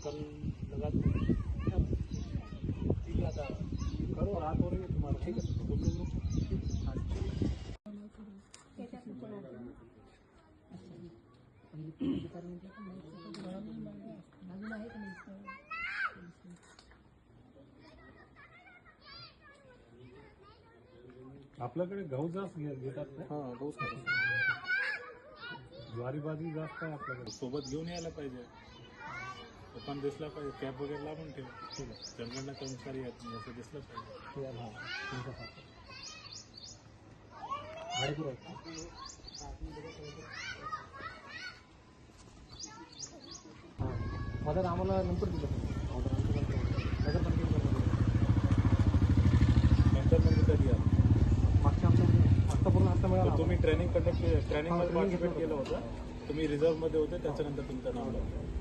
कल लगा ठीक है आता करो रात हो रही है तुम्हारा ठीक है तुम लोग हाँ आपल्याकडे गहू जास्त घेतात ना? हां गहूच खातो. ज्वारी बाजरी जास्त आहे आपल्याकडे. सोबत घेऊन यायला पाहिजे. पण दिसला पाहिजे कॅब वगैरे लावून ठेव. ठीक आहे जनगणना कर्मचारी आहेत असं दिसलं पाहिजे. हां तुमच्यासाठी भाडेपूर आहेत हां मदत आम्हाला नंतर दिलं नंतर म्हणजे कधी आलं मागच्या आमच्या आत्तापूर्ण आत्ता मिळाला. तुम्ही ट्रेनिंग मध्ये पार्टिसिपेट केलं होतं. तुम्ही रिझर्व्ह मध्ये होते त्याच्यानंतर तुमचं नाव लागलं.